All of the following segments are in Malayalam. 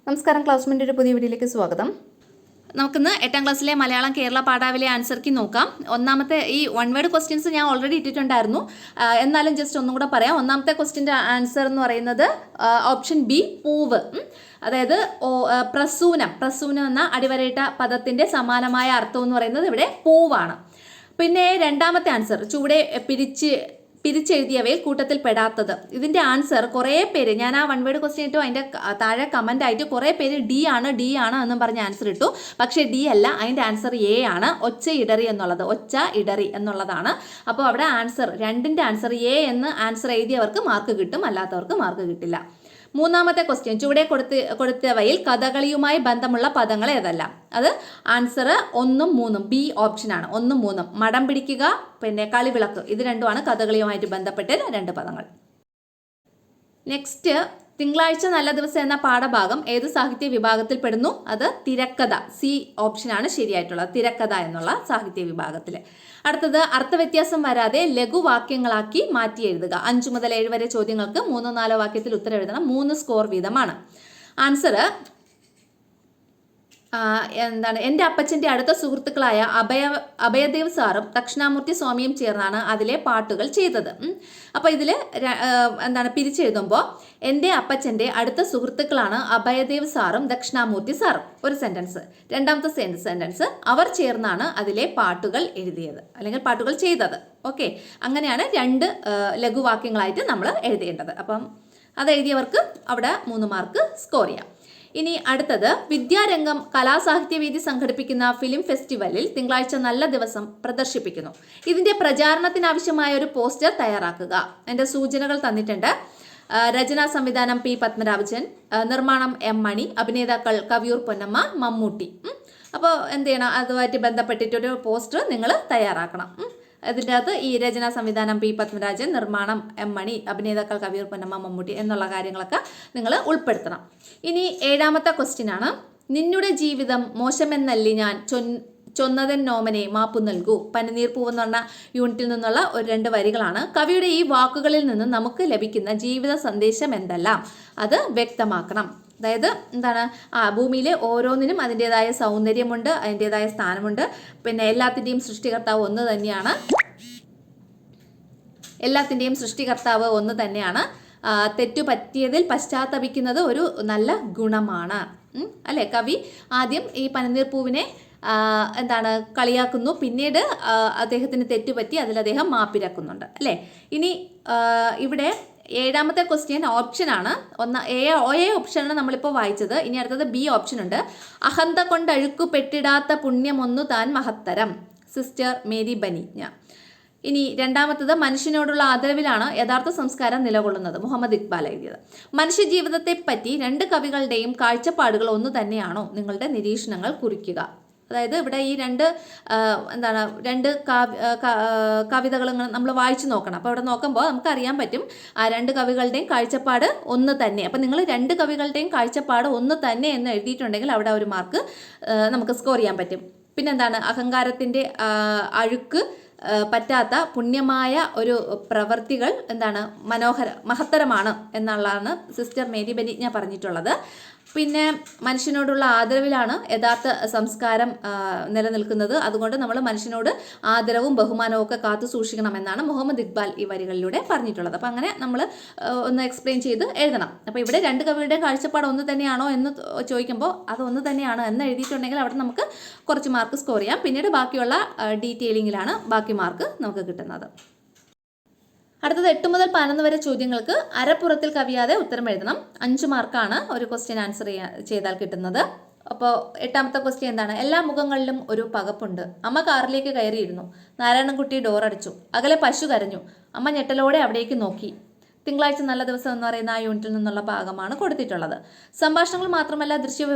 നമസ്കാരം, ക്ലാസ്മേറ്റിൻ്റെ ഒരു പുതിയ വീഡിയോയിലേക്ക് സ്വാഗതം. നമുക്കിന്ന് 8ാം ക്ലാസ്സിലെ മലയാളം കേരള പാഠാവലി ആൻസർ കീ നോക്കാം. ഒന്നാമത്തെ ഈ വൺ വേർഡ് ക്വസ്റ്റ്യൻസ് ഞാൻ ഓൾറെഡി ഇട്ടിട്ടുണ്ടായിരുന്നു, എന്നാലും ജസ്റ്റ് ഒന്നും കൂടെ പറയാം. ഒന്നാമത്തെ ക്വസ്റ്റ്യൻ്റെ ആൻസർ എന്ന് പറയുന്നത് ഓപ്ഷൻ ബി, പൂവ്. അതായത് പ്രസൂനം എന്ന അടിവരയിട്ട പദത്തിൻ്റെ സമാനമായ അർത്ഥം എന്ന് പറയുന്നത് ഇവിടെ പൂവാണ്. പിന്നെ രണ്ടാമത്തെ ആൻസർ ചുവടെ പിരിച്ചെഴുതിയവയിൽ കൂട്ടത്തിൽ പെടാത്തത്. ഇതിൻ്റെ ആൻസർ കുറേ പേര്, ഞാൻ ആ വൺ വേർഡ് ക്വസ്റ്റ്യൻ ഇട്ടു, അതിൻ്റെ താഴെ കമൻ്റ് ആയിട്ട് കുറേ പേര് ഡി ആണ് എന്നും പറഞ്ഞ് ആൻസർ ഇട്ടു. പക്ഷേ ഡി അല്ല, അതിൻ്റെ ആൻസർ എ ആണ്, ഒച്ച ഇടറി എന്നുള്ളതാണ്. അപ്പോൾ അവിടെ ആൻസർ രണ്ടിൻ്റെ ആൻസർ എ എന്ന് ആൻസർ എഴുതിയവർക്ക് മാർക്ക് കിട്ടും, അല്ലാത്തവർക്ക് മാർക്ക് കിട്ടില്ല. മൂന്നാമത്തെ ക്വസ്റ്റ്യൻ ചുവടെ കൊടുത്തവയിൽ കഥകളിയുമായി ബന്ധമുള്ള പദങ്ങൾ ഏതല്ല? അത് ആൻസർ 1ഉം 3ഉം, ബി ഓപ്ഷനാണ്. 1ഉം 3ഉം, മടം പിടിക്കുക, പിന്നെ കളിവിളക്ക്, ഇത് രണ്ടുമാണ് കഥകളിയുമായിട്ട് ബന്ധപ്പെട്ട രണ്ട് പദങ്ങൾ. നെക്സ്റ്റ്, തിങ്കളാഴ്ച നല്ല ദിവസം എന്ന പാഠഭാഗം ഏത് സാഹിത്യ വിഭാഗത്തിൽ പെടുന്നു? അത് തിരക്കഥ, സി ഓപ്ഷനാണ് ശരിയായിട്ടുള്ളത്, തിരക്കഥ എന്നുള്ള സാഹിത്യ വിഭാഗത്തിൽ. അടുത്തത്, അർത്ഥവ്യത്യാസം വരാതെ ലഘുവാക്യങ്ങളാക്കി മാറ്റി എഴുതുക. 5 മുതൽ 7 വരെ ചോദ്യങ്ങൾക്ക് 3-4 വാക്യത്തിൽ ഉത്തരം എഴുതണം. 3 സ്കോർ വീതമാണ്. ആൻസർ എൻ്റെ അപ്പച്ചൻ്റെ അടുത്ത സുഹൃത്തുക്കളായ അഭയദേവ് സാറും ദക്ഷിണാമൂർത്തി സ്വാമിയും ചേർന്നാണ് അതിലെ പാട്ടുകൾ ചെയ്തത്. അപ്പോൾ ഇതിൽ പിരിച്ചെഴുതുമ്പോൾ എൻ്റെ അപ്പച്ചൻ്റെ അടുത്ത സുഹൃത്തുക്കളാണ് അഭയദേവ് സാറും ദക്ഷിണാമൂർത്തി സാറും, ഒരു സെൻറ്റൻസ്. രണ്ടാമത്തെ സെൻറ്റൻസ്, അവർ ചേർന്നാണ് അതിലെ പാട്ടുകൾ എഴുതിയത് അല്ലെങ്കിൽ പാട്ടുകൾ ചെയ്തത്. ഓക്കെ, അങ്ങനെയാണ് 2 ലഘുവാക്യങ്ങളായിട്ട് നമ്മൾ എഴുതേണ്ടത്. അപ്പം അത് എഴുതിയവർക്ക് അവിടെ 3 മാർക്ക് സ്കോർ ചെയ്യാം. ഇനി അടുത്തത്, വിദ്യാരംഗം കലാസാഹിത്യവേദി സംഘടിപ്പിക്കുന്ന ഫിലിം ഫെസ്റ്റിവലിൽ തിങ്കളാഴ്ച നല്ല ദിവസം പ്രദർശിപ്പിക്കുന്നു. ഇതിൻ്റെ പ്രചാരണത്തിനാവശ്യമായ ഒരു പോസ്റ്റർ തയ്യാറാക്കുക. എൻ്റെ സൂചനകൾ തന്നിട്ടുണ്ട്. രചനാ സംവിധാനം പി പത്മരാജൻ, നിർമ്മാണം എം മണി, അഭിനേതാക്കൾ കവിയൂർ പൊന്നമ്മ, മമ്മൂട്ടി. അപ്പോൾ എന്ത് ചെയ്യണം, അതുമായിട്ട് ബന്ധപ്പെട്ടിട്ടൊരു പോസ്റ്റർ നിങ്ങൾ തയ്യാറാക്കണം. ഇതിൻ്റെ അകത്ത് ഈ രചനാ സംവിധാനം പി പത്മരാജൻ, നിർമ്മാണം എം മണി, അഭിനേതാക്കൾ കവിയൂർ പൊന്നമ്മ, മമ്മൂട്ടി എന്നുള്ള കാര്യങ്ങളൊക്കെ നിങ്ങൾ ഉൾപ്പെടുത്തണം. ഇനി 7ാമത്തെ ക്വസ്റ്റ്യൻ ആണ്, നിന്നുടെ ജീവിതം മോശമെന്നല്ലി ഞാൻ ചൊന്നതൻ നോമനെ മാപ്പു നൽകൂ. പനിനീർ പൂവെന്ന് പറഞ്ഞ യൂണിറ്റിൽ നിന്നുള്ള 2 വരികളാണ്. കവിയുടെ ഈ വാക്കുകളിൽ നിന്ന് നമുക്ക് ലഭിക്കുന്ന ജീവിത സന്ദേശം എന്തെല്ലാം അത് വ്യക്തമാക്കണം. അതായത് ഭൂമിയിലെ ഓരോന്നിനും അതിൻ്റെതായ സൗന്ദര്യമുണ്ട്, അതിൻ്റെതായ സ്ഥാനമുണ്ട്. പിന്നെ എല്ലാത്തിൻ്റെയും സൃഷ്ടികർത്താവ് ഒന്ന് തന്നെയാണ്. തെറ്റുപറ്റിയതിൽ പശ്ചാത്തപിക്കുന്നത് ഒരു നല്ല ഗുണമാണ്, അല്ലേ? കവി ആദ്യം ഈ പനിനീർ പൂവിനെ കളിയാക്കുന്നു, പിന്നീട് അദ്ദേഹത്തിന് തെറ്റുപറ്റി അതിൽ അദ്ദേഹം മാപ്പിരക്കുന്നുണ്ട്, അല്ലേ? ഇനി ഇവിടെ 7ാമത്തെ ക്വസ്റ്റ്യൻ ഓപ്ഷനാണ്. എ ഓപ്ഷനാണ് നമ്മളിപ്പോൾ വായിച്ചത്. ഇനി അടുത്തത് ബി ഓപ്ഷൻ ഉണ്ട്. അഹന്ത കൊണ്ടഴുക്കു പെട്ടിടാത്ത പുണ്യമൊന്നു താൻ മഹത്തരം, സിസ്റ്റർ മേരി ബനിഞ്ഞ. ഇനി 2ാമത്തത്, മനുഷ്യനോടുള്ള ആദരവിലാണ് യഥാർത്ഥ സംസ്കാരം നിലകൊള്ളുന്നത്, മുഹമ്മദ് ഇക്ബാൽ എഴുതിയത്. മനുഷ്യ ജീവിതത്തെ പറ്റി 2 കവികളുടെയും കാഴ്ചപ്പാടുകൾ ഒന്ന് തന്നെയാണോ? നിങ്ങളുടെ നിരീക്ഷണങ്ങൾ കുറിക്കുക. അതായത് ഇവിടെ ഈ 2 കവിതകൾ നമ്മൾ വായിച്ചു നോക്കണം. അപ്പോൾ അവിടെ നോക്കുമ്പോൾ നമുക്കറിയാൻ പറ്റും ആ 2 കവികളുടെയും കാഴ്ചപ്പാട് ഒന്ന് തന്നെ. അപ്പം നിങ്ങൾ 2 കവികളുടെയും കാഴ്ചപ്പാട് ഒന്ന് തന്നെ എന്ന് എഴുതിയിട്ടുണ്ടെങ്കിൽ അവിടെ ഒരു മാർക്ക് നമുക്ക് സ്കോർ ചെയ്യാൻ പറ്റും. പിന്നെന്താണ്, അഹങ്കാരത്തിൻ്റെ അഴുക്ക് പറ്റാത്ത പുണ്യമായ ഒരു പ്രവൃത്തികൾ മഹത്തരമാണ് എന്നുള്ളതാണ് സിസ്റ്റർ മേരി ബനിഞ്ഞ പറഞ്ഞിട്ടുള്ളത്. പിന്നെ മനുഷ്യനോടുള്ള ആദരവിലാണ് യഥാർത്ഥ സംസ്കാരം നിലനിൽക്കുന്നത്. അതുകൊണ്ട് നമ്മൾ മനുഷ്യനോട് ആദരവും ബഹുമാനവും ഒക്കെ കാത്തു സൂക്ഷിക്കണം എന്നാണ് മുഹമ്മദ് ഇക്ബാൽ ഈ വരികളിലൂടെ പറഞ്ഞിട്ടുള്ളത്. അപ്പം അങ്ങനെ നമ്മൾ ഒന്ന് എക്സ്പ്ലെയിൻ ചെയ്ത് എഴുതണം. അപ്പോൾ ഇവിടെ 2 കവികളുടെ കാഴ്ചപ്പാട് ഒന്ന് തന്നെയാണോ എന്ന് ചോദിക്കുമ്പോൾ അത് ഒന്ന് തന്നെയാണ് എന്ന് എഴുതിയിട്ടുണ്ടെങ്കിൽ അവിടെ നമുക്ക് കുറച്ച് മാർക്ക് സ്കോർ ചെയ്യാം. പിന്നീട് ബാക്കിയുള്ള ഡീറ്റെയിലിങ്ങിലാണ് ബാക്കി മാർക്ക് നമുക്ക് കിട്ടുന്നത്. അടുത്തത് 8 മുതൽ 11 വരെ ചോദ്യങ്ങൾക്ക് അരപ്പുറത്തിൽ കവിയാതെ ഉത്തരം എഴുതണം. 5 മാർക്കാണ് ഒരു ക്വസ്റ്റ്യൻ ആൻസർ ചെയ്താൽ കിട്ടുന്നത്. അപ്പോൾ 8ാമത്തെ ക്വസ്റ്റ്യൻ എന്താണ്? എല്ലാ മുഖങ്ങളിലും ഒരു പകപ്പുണ്ട്. അമ്മ കാറിലേക്ക് കയറിയിരുന്നു. നാരായണൻകുട്ടി ഡോറടിച്ചു. അകലെ പശു കരഞ്ഞു. അമ്മ ഞെട്ടലോടെ അവിടേക്ക് നോക്കി. തിങ്കളാഴ്ച നല്ല ദിവസം എന്ന് പറയുന്ന ആ യൂണിറ്റിൽ നിന്നുള്ള ഭാഗമാണ് കൊടുത്തിട്ടുള്ളത്. സംഭാഷണങ്ങൾ മാത്രമല്ല,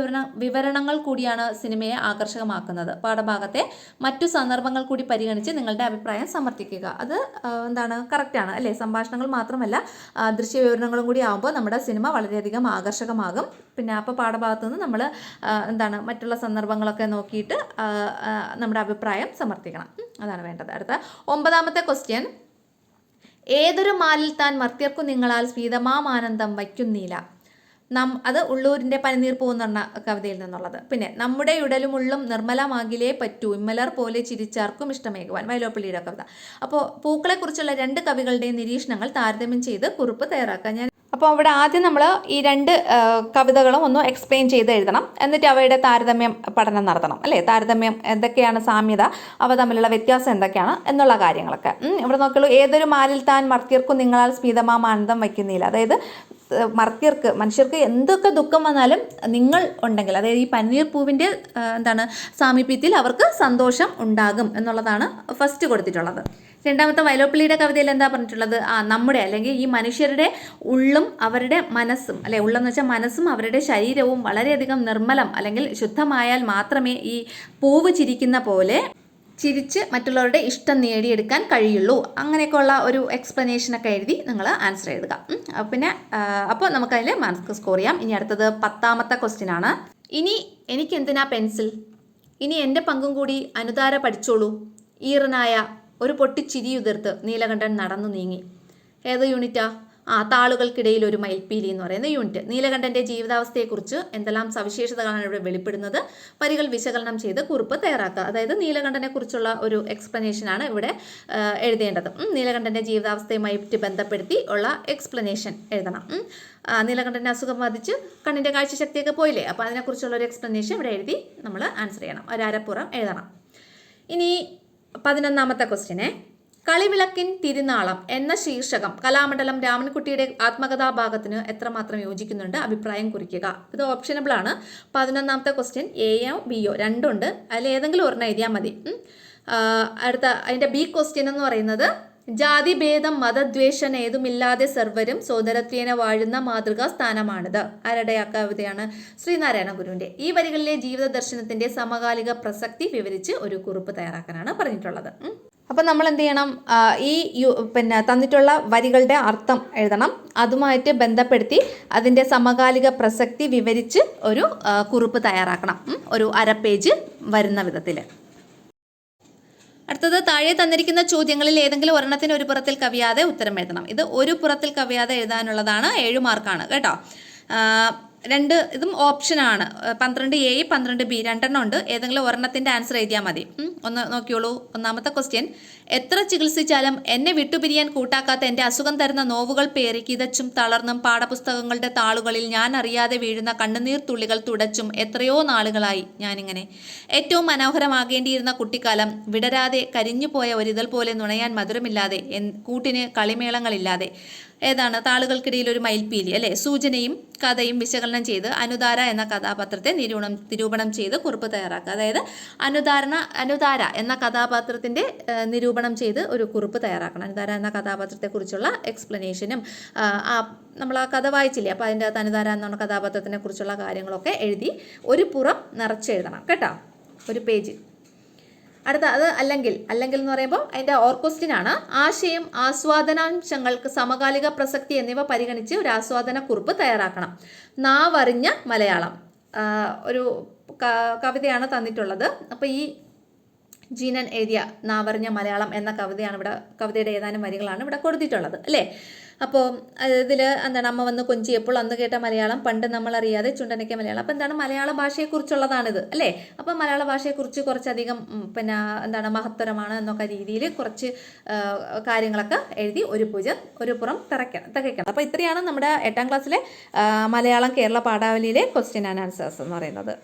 വിവരണങ്ങൾ കൂടിയാണ് സിനിമയെ ആകർഷകമാക്കുന്നത്. പാഠഭാഗത്തെ മറ്റു സന്ദർഭങ്ങൾ കൂടി പരിഗണിച്ച് നിങ്ങളുടെ അഭിപ്രായം സമർത്ഥിക്കുക. അത് കറക്റ്റാണ്, അല്ലേ? സംഭാഷണങ്ങൾ മാത്രമല്ല, ദൃശ്യവിവരണങ്ങളും കൂടി ആകുമ്പോൾ നമ്മുടെ സിനിമ വളരെയധികം ആകർഷകമാകും. പിന്നെ അപ്പോൾ പാഠഭാഗത്തു നിന്ന് നമ്മൾ മറ്റുള്ള സന്ദർഭങ്ങളൊക്കെ നോക്കിയിട്ട് നമ്മുടെ അഭിപ്രായം സമർത്ഥിക്കണം. അതാണ് വേണ്ടത്. അടുത്ത 9ാമത്തെ ക്വസ്റ്റ്യൻ, ഏതൊരു മാലിൽ താൻ മർത്യർക്കു നിങ്ങളാൽ സ്ഫീതമാമാനന്ദം വയ്ക്കുന്നില്ല. അത് ഉള്ളൂരിൻ്റെ പനിനീർ പൂന്ന് പറഞ്ഞ കവിതയിൽ നിന്നുള്ളത്. പിന്നെ നമ്മുടെ ഉടലും ഉള്ളും നിർമ്മലമാകിലേ പറ്റൂ ഇമ്മലർ പോലെ ചിരിച്ചാർക്കും ഇഷ്ടമേകുവാൻ, വൈലോപ്പിള്ളിയുടെ കവിത. അപ്പോൾ പൂക്കളെക്കുറിച്ചുള്ള 2 കവികളുടെയും നിരീക്ഷണങ്ങൾ താരതമ്യം ചെയ്ത് കുറിപ്പ് തയ്യാറാക്കാൻ അപ്പോൾ അവിടെ ആദ്യം നമ്മൾ ഈ 2 കവിതകളും ഒന്ന് എക്സ്പ്ലെയിൻ ചെയ്ത് എഴുതണം. എന്നിട്ട് അവയുടെ താരതമ്യം പഠനം നടത്തണം അല്ലേ. താരതമ്യം എന്തൊക്കെയാണ് സാമ്യത, അവ തമ്മിലുള്ള വ്യത്യാസം എന്തൊക്കെയാണ് എന്നുള്ള കാര്യങ്ങളൊക്കെ. ഇവിടെ നോക്കുള്ളൂ. ഏതൊരു മാലിൽ താൻ മർത്യർക്കും നിങ്ങളാൽ സ്മിതമാം ആനന്ദം വയ്ക്കുന്നില്ല. അതായത് മനുഷ്യർക്ക് എന്തൊക്കെ ദുഃഖം വന്നാലും നിങ്ങൾ ഉണ്ടെങ്കിൽ, അതായത് ഈ പന്നീർ പൂവിൻ്റെ സാമീപ്യത്തിൽ അവർക്ക് സന്തോഷം ഉണ്ടാകും എന്നുള്ളതാണ് ഫസ്റ്റ് കൊടുത്തിട്ടുള്ളത്. രണ്ടാമത്തെ വൈലോപ്പിള്ളിയുടെ കവിതയിൽ എന്താ പറഞ്ഞിട്ടുള്ളത്? നമ്മുടെ അല്ലെങ്കിൽ ഈ മനുഷ്യരുടെ ഉള്ളും അവരുടെ മനസ്സും അല്ലെ, ഉള്ളെന്ന് വെച്ചാൽ മനസ്സും അവരുടെ ശരീരവും വളരെയധികം നിർമ്മലം അല്ലെങ്കിൽ ശുദ്ധമായാൽ മാത്രമേ ഈ പൂവ് ചിരിക്കുന്ന പോലെ ചിരിച്ച് മറ്റുള്ളവരുടെ ഇഷ്ടം നേടിയെടുക്കാൻ കഴിയുള്ളൂ. അങ്ങനെയൊക്കെയുള്ള ഒരു എക്സ്പ്ലനേഷനൊക്കെ എഴുതി നിങ്ങൾ ആൻസർ എഴുതുക. പിന്നെ അപ്പോൾ നമുക്കതിൽ മാർക്ക് സ്കോർ ചെയ്യാം. ഇനി അടുത്തത് 10ാമത്തെ ക്വസ്റ്റ്യൻ ആണ്. ഇനി എനിക്കെന്തിനാ പെൻസിൽ, ഇനി എൻ്റെ പങ്കും കൂടി അനുതാര പഠിച്ചോളൂ. ഈറനായ ഒരു പൊട്ടിച്ചിരിയുതിർത്ത് നീലകണ്ഠൻ നടന്നു നീങ്ങി. ഏത് യൂണിറ്റാ? താളുകൾക്കിടയിൽ ഒരു മയിൽപ്പീലി എന്ന് പറയുന്ന യൂണിറ്റ്. നീലകണ്ഠൻ്റെ ജീവിതാവസ്ഥയെക്കുറിച്ച് എന്തെല്ലാം സവിശേഷതകളാണ് ഇവിടെ വെളിപ്പെടുന്നത്, വരികൾ വിശകലനം ചെയ്ത് കുറിപ്പ് തയ്യാറാക്കുക. അതായത് നീലകണ്ഠനെ കുറിച്ചുള്ള ഒരു എക്സ്പ്ലനേഷനാണ് ഇവിടെ എഴുതേണ്ടത്. നീലകണ്ഠൻ്റെ ജീവിതാവസ്ഥയുമായി ബന്ധപ്പെടുത്തി ഉള്ള എക്സ്പ്ലനേഷൻ എഴുതണം. നീലകണ്ഠൻ്റെ അസുഖം ബാധിച്ച് കണ്ണിൻ്റെ കാഴ്ചശക്തിയൊക്കെ പോയില്ലേ, അപ്പോൾ അതിനെക്കുറിച്ചുള്ള ഒരു എക്സ്പ്ലനേഷൻ ഇവിടെ എഴുതി നമ്മൾ ആൻസർ ചെയ്യണം. ഒരു അരപ്പുറം എഴുതണം. ഇനി 11ാമത്തെ ക്വസ്റ്റ്യനെ, കളിവിളക്കിൻ തിരുനാളം എന്ന ശീർഷകം കലാമണ്ഡലം രാമൻകുട്ടിയുടെ ആത്മകഥാഭാഗത്തിന് എത്രമാത്രം യോജിക്കുന്നുണ്ട്, അഭിപ്രായം കുറിക്കുക. ഇത് ഓപ്ഷനബിൾ ആണ്. 11ാമത്തെ ക്വസ്റ്റ്യൻ എയോ ബിയോ രണ്ടുണ്ട്, അതിൽ ഏതെങ്കിലും ഒരെണ്ണം എഴുതിയാൽ മതി. അടുത്ത അതിൻ്റെ ബി ക്വസ്റ്റ്യൻ എന്ന് പറയുന്നത്, ജാതിഭേദം മതദ്വേഷൻ ഏതുമില്ലാതെ സർവരും സോദരത്വേന വാഴുന്ന മാതൃകാ സ്ഥാനമാണിത്. ആരുടെ ആ കവിതയാണ്? ശ്രീനാരായണ ഗുരുവിൻ്റെ. ഈ വരികളിലെ ജീവിത ദർശനത്തിൻ്റെ സമകാലിക പ്രസക്തി വിവരിച്ച് ഒരു കുറിപ്പ് തയ്യാറാക്കാനാണ് പറഞ്ഞിട്ടുള്ളത്. അപ്പം നമ്മൾ എന്ത് ചെയ്യണം? ഈ തന്നിട്ടുള്ള വരികളുടെ അർത്ഥം എഴുതണം. അതുമായിട്ട് ബന്ധപ്പെടുത്തി അതിൻ്റെ സമകാലിക പ്രസക്തി വിവരിച്ച് ഒരു കുറിപ്പ് തയ്യാറാക്കണം. ഒരു അര പേജ് വരുന്ന വിധത്തിൽ. അടുത്തത്, താഴെ തന്നിരിക്കുന്ന ചോദ്യങ്ങളിൽ ഏതെങ്കിലും ഒരെണ്ണത്തിന് ഒരു പുറത്തിൽ കവിയാതെ ഉത്തരം എഴുതണം. ഇത് ഒരു പുറത്തിൽ കവിയാതെ എഴുതാനുള്ളതാണ്. 7 മാർക്കാണ് കേട്ടോ. ഇതും ഓപ്ഷനാണ്. 12A 12B രണ്ടെണ്ണം ഉണ്ട്. ഏതെങ്കിലും ഒരെണ്ണത്തിൻ്റെ ആൻസർ എഴുതിയാൽ മതി. ഒന്ന് നോക്കിയോളൂ. 1ാമത്തെ ക്വസ്റ്റ്യൻ, എത്ര ചികിത്സിച്ചാലും എന്നെ വിട്ടുപിരിയാൻ കൂട്ടാക്കാത്ത എൻ്റെ അസുഖം തരുന്ന നോവുകൾ പേറി കിതച്ചും തളർന്നും പാഠപുസ്തകങ്ങളുടെ താളുകളിൽ ഞാൻ അറിയാതെ വീഴുന്ന കണ്ണുനീർ തുള്ളികൾ തുടച്ചും എത്രയോ നാളുകളായി ഞാനിങ്ങനെ. ഏറ്റവും മനോഹരമാകേണ്ടിയിരുന്ന കുട്ടിക്കാലം വിടരാതെ കരിഞ്ഞുപോയ ഒരിതൽ പോലെ നുണയാൻ മധുരമില്ലാതെ, കൂട്ടിന് കളിമേളങ്ങളില്ലാതെ. ഏതാണ്? താളുകൾക്കിടയിൽ ഒരു മയിൽപ്പീലി അല്ലേ. സൂചനയും കഥയും വിശകലനം ചെയ്ത് അനുതാര എന്ന കഥാപാത്രത്തെ നിരൂപണം ചെയ്ത് കുറിപ്പ് തയ്യാറാക്കുക. അതായത് അനുതാര എന്ന കഥാപാത്രത്തിൻ്റെ നിരൂപണം ചെയ്ത് ഒരു കുറിപ്പ് തയ്യാറാക്കണം. അനുതാര എന്ന കഥാപാത്രത്തെക്കുറിച്ചുള്ള എക്സ്പ്ലനേഷനും നമ്മൾ ആ കഥ വായിച്ചില്ലേ, അപ്പോൾ അതിൻ്റെ അകത്ത് അനുതാര എന്ന കഥാപാത്രത്തിനെ കുറിച്ചുള്ള കാര്യങ്ങളൊക്കെ എഴുതി ഒരു പുറം നിറച്ചെഴുതണം കേട്ടോ, ഒരു പേജ്. അത് അല്ലെങ്കിൽ എന്ന് പറയുമ്പോൾ അതിൻ്റെ ക്വസ്റ്റ്യൻ ആണ്. ആശയം, ആസ്വാദനാംശങ്ങൾക്ക് സമകാലിക പ്രസക്തി എന്നിവ പരിഗണിച്ച് ഒരു ആസ്വാദന കുറിപ്പ് തയ്യാറാക്കണം. നാവറിഞ്ഞ മലയാളം ഒരു കവിതയാണ് തന്നിട്ടുള്ളത്. അപ്പോൾ ഈ ജീനൻ എഴുതിയ നാവറിഞ്ഞ മലയാളം എന്ന കവിതയുടെ ഏതാനും വരികളാണ് ഇവിടെ കൊടുത്തിട്ടുള്ളത് അല്ലേ. അപ്പോൾ ഇതിൽ അമ്മ വന്ന് കൊഞ്ചിയപ്പോൾ അന്ന് കേട്ട മലയാളം പണ്ട് നമ്മളറിയാതെ ചുണ്ടനയ്ക്ക മലയാളം. അപ്പോൾ മലയാള ഭാഷയെക്കുറിച്ചുള്ളതാണിത് അല്ലേ. അപ്പോൾ മലയാള ഭാഷയെക്കുറിച്ച് കുറച്ചധികം മഹത്തരമാണ് എന്നൊക്കെ രീതിയിൽ കുറച്ച് കാര്യങ്ങളൊക്കെ എഴുതി ഒരു പുറം തികയ്ക്കണം. അപ്പോൾ ഇത്രയാണ് നമ്മുടെ 8ാം ക്ലാസ്സിലെ മലയാളം കേരള പാഠാവലിയിലെ ക്വസ്റ്റ്യൻ ആൻഡ് ആൻസേഴ്സ് എന്ന് പറയുന്നത്.